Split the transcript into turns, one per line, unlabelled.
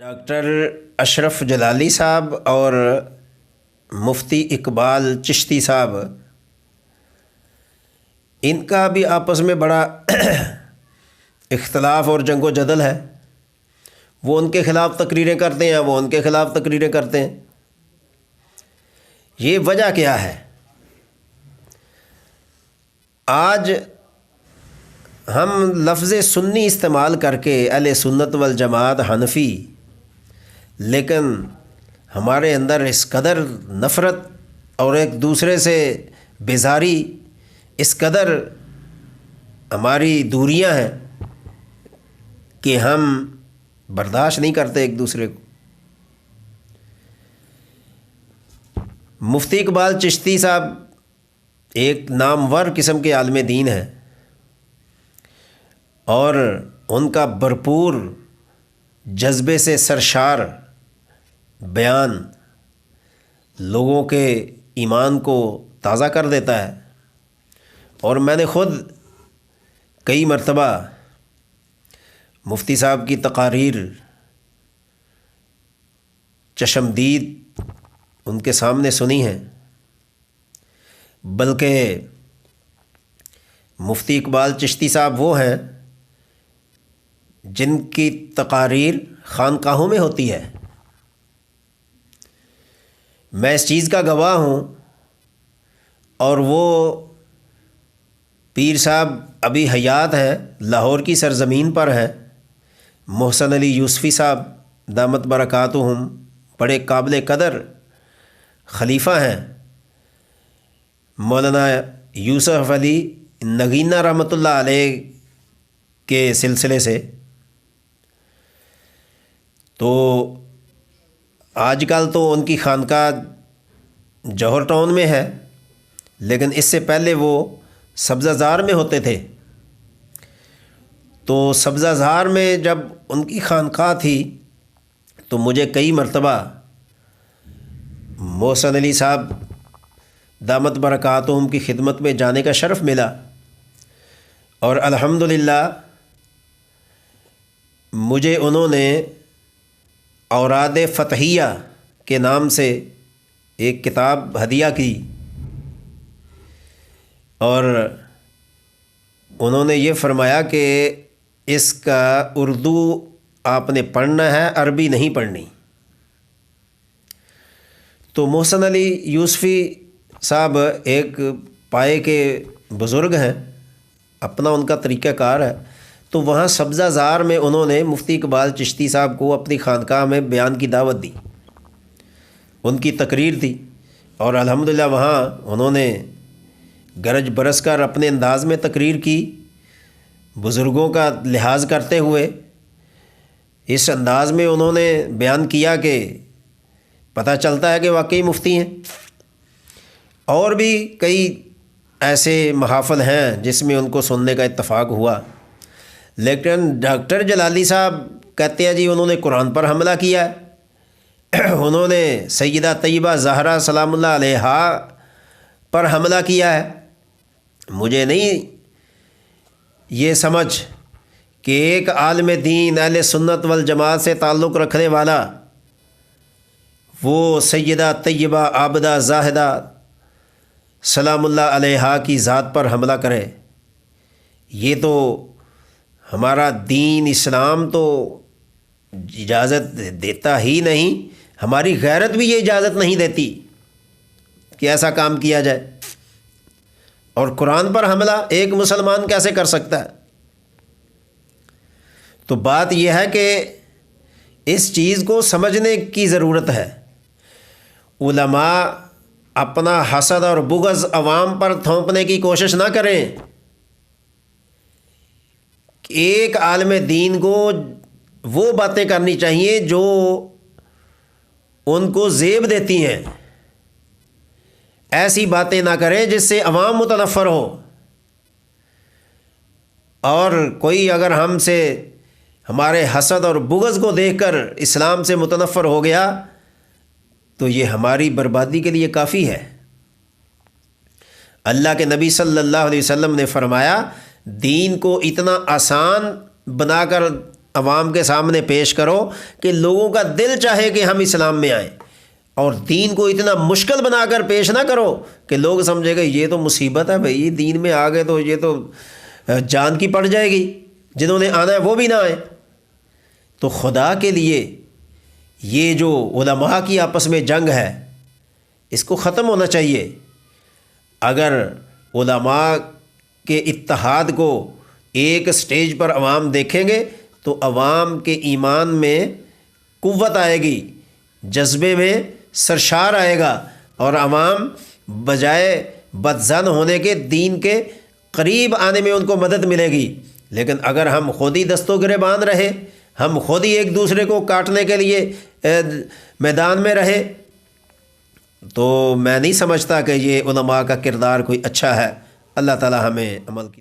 Doctor اشرف جلالی صاحب اور مفتی اقبال چشتی صاحب، ان کا بھی آپس میں بڑا اختلاف اور جنگ و جدل ہے۔ وہ ان کے خلاف تقریریں کرتے ہیں، وہ ان کے خلاف تقریریں کرتے ہیں۔ یہ وجہ کیا ہے؟ آج ہم لفظ سنی استعمال کر کے اہل سنت والجماعت حنفی، لیکن ہمارے اندر اس قدر نفرت اور ایک دوسرے سے بیزاری، اس قدر ہماری دوریاں ہیں کہ ہم برداشت نہیں کرتے ایک دوسرے کو۔ مفتی اقبال چشتی صاحب ایک نامور قسم کے عالم دین ہیں، اور ان کا بھرپور جذبے سے سرشار بیان لوگوں کے ایمان کو تازہ کر دیتا ہے۔ اور میں نے خود کئی مرتبہ مفتی صاحب کی تقاریر چشمدید ان کے سامنے سنی ہیں، بلکہ مفتی اقبال چشتی صاحب وہ ہیں جن کی تقاریر خانقاہوں میں ہوتی ہے۔ میں اس چیز کا گواہ ہوں، اور وہ پیر صاحب ابھی حیات ہیں، لاہور کی سرزمین پر ہیں۔ محسن علی یوسفی صاحب دامت برکاتہم بڑے قابل قدر خلیفہ ہیں۔ مولانا یوسف علی نگینہ رحمۃ اللہ علیہ کے سلسلے سے تو آج کل تو ان کی خانقاہ جوہر ٹاؤن میں ہے، لیکن اس سے پہلے وہ سبزہ زار میں ہوتے تھے۔ تو سبزہ زار میں جب ان کی خانقاہ تھی تو مجھے کئی مرتبہ محسن علی صاحب دامت برکاتہم کی خدمت میں جانے کا شرف ملا، اور الحمدللہ مجھے انہوں نے اوراد فتحیہ کے نام سے ایک کتاب ہدیہ کی، اور انہوں نے یہ فرمایا کہ اس کا اردو آپ نے پڑھنا ہے، عربی نہیں پڑھنی۔ تو محسن علی یوسفی صاحب ایک پائے کے بزرگ ہیں، اپنا ان کا طریقہ کار ہے۔ تو وہاں سبزہ زار میں انہوں نے مفتی اقبال چشتی صاحب کو اپنی خانقاہ میں بیان کی دعوت دی، ان کی تقریر تھی، اور الحمدللہ وہاں انہوں نے گرج برس کر اپنے انداز میں تقریر کی، بزرگوں کا لحاظ کرتے ہوئے اس انداز میں انہوں نے بیان کیا کہ پتہ چلتا ہے کہ واقعی مفتی ہیں۔ اور بھی کئی ایسے محافل ہیں جس میں ان کو سننے کا اتفاق ہوا، لیکن ڈاکٹر جلالی صاحب کہتے ہیں جی انہوں نے قرآن پر حملہ کیا ہے، انہوں نے سیدہ طیبہ زہرا سلام اللہ علیہا پر حملہ کیا ہے۔ مجھے نہیں یہ سمجھ کہ ایک عالم دین اہل سنت والجماعت سے تعلق رکھنے والا وہ سیدہ طیبہ عابدہ زاہدہ سلام اللہ علیہا کی ذات پر حملہ کرے۔ یہ تو ہمارا دین اسلام تو اجازت دیتا ہی نہیں، ہماری غیرت بھی یہ اجازت نہیں دیتی کہ ایسا کام کیا جائے۔ اور قرآن پر حملہ ایک مسلمان کیسے کر سکتا ہے؟ تو بات یہ ہے کہ اس چیز کو سمجھنے کی ضرورت ہے۔ علماء اپنا حسد اور بغض عوام پر تھوپنے کی کوشش نہ کریں۔ ایک عالم دین کو وہ باتیں کرنی چاہیے جو ان کو زیب دیتی ہیں، ایسی باتیں نہ کریں جس سے عوام متنفر ہو۔ اور کوئی اگر ہم سے ہمارے حسد اور بغض کو دیکھ کر اسلام سے متنفر ہو گیا تو یہ ہماری بربادی کے لیے کافی ہے۔ اللہ کے نبی صلی اللہ علیہ وسلم نے فرمایا، دین کو اتنا آسان بنا کر عوام کے سامنے پیش کرو کہ لوگوں کا دل چاہے کہ ہم اسلام میں آئیں، اور دین کو اتنا مشکل بنا کر پیش نہ کرو کہ لوگ سمجھے گا یہ تو مصیبت ہے بھائی، دین میں آ گئے تو یہ تو جان کی پڑ جائے گی، جنہوں نے آنا ہے وہ بھی نہ آئیں۔ تو خدا کے لیے یہ جو علماء کی آپس میں جنگ ہے اس کو ختم ہونا چاہیے۔ اگر علماء کے اتحاد کو ایک سٹیج پر عوام دیکھیں گے تو عوام کے ایمان میں قوت آئے گی، جذبے میں سرشار آئے گا، اور عوام بجائے بدظن ہونے کے دین کے قریب آنے میں ان کو مدد ملے گی۔ لیکن اگر ہم خود ہی دستوں گریبان رہے، ہم خود ہی ایک دوسرے کو کاٹنے کے لیے میدان میں رہے، تو میں نہیں سمجھتا کہ یہ علماء کا کردار کوئی اچھا ہے۔ اللہ تعالی ہمیں عمل کی